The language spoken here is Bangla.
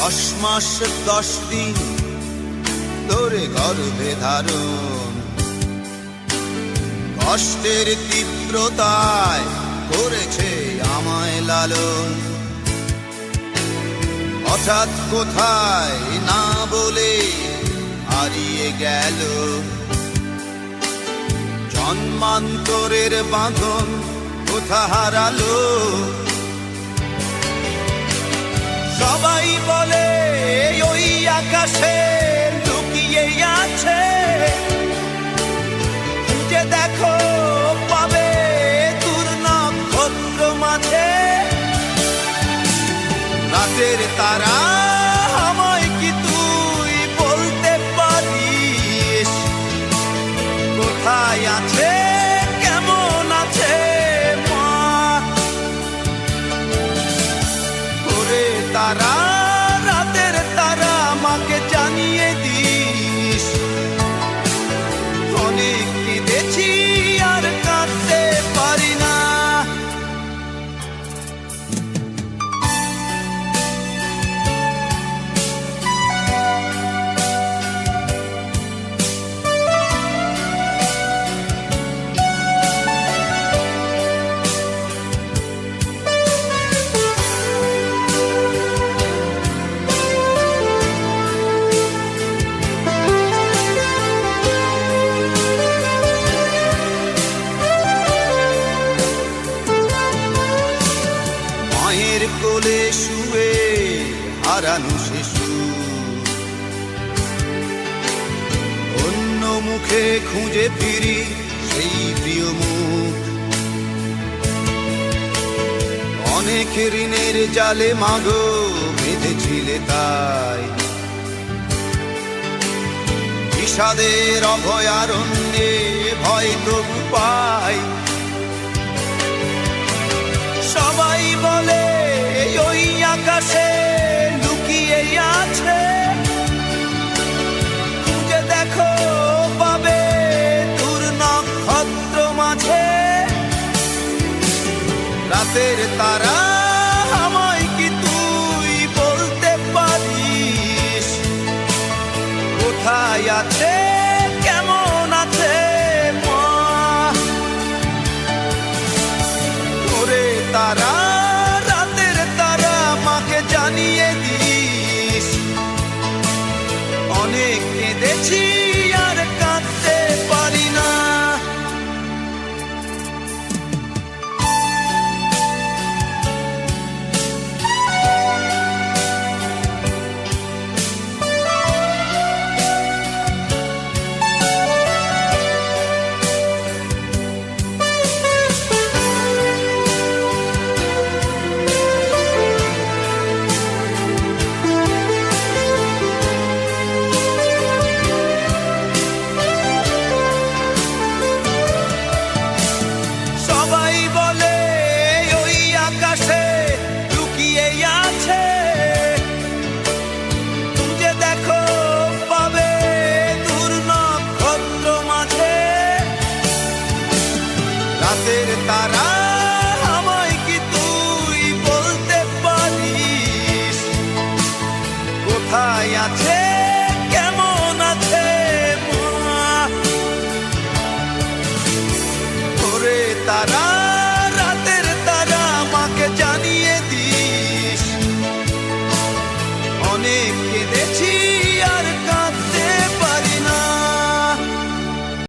10 মাস 10 দিন ধরে গর্ভে ধারণ, কষ্টের তীব্রতায় করেছে আমায় লালন। হঠাৎ কোথায় না বলে হারিয়ে গেল, জন্মান্তরের বাঁধন কোথা হারালো। সবাই বলে ওই আকাশে লুকিয়ে আছে, খুঁজে দেখো পাবে দূর নক্ষত্র মাঝে। রাতের তারা আমায় কি তুই বলতে পারিস, কোথায় আছে কেমন আছে মা? ওরে তারা, রাতের তারা, আমাকে জানিয়ে দিস। অনেক কেঁদেছি আর কাঁদতে পারি না। মায়ের কোলে শুয়ে হারানো শিশু, অন্য মুখে খুঁজে ফিরি সেই প্রিয় মুখ। অনেক ঋণের জালে মাগো বেঁধেছিলে তাই, বিষাদের অভয়ারণ্যে ভয় তবু পাই। সবাই বলে ওই আকাশে লুকিয়ে আছে, খুঁজে দেখো পাবে দূর নক্ষত্র মাঝে। রাতের তারা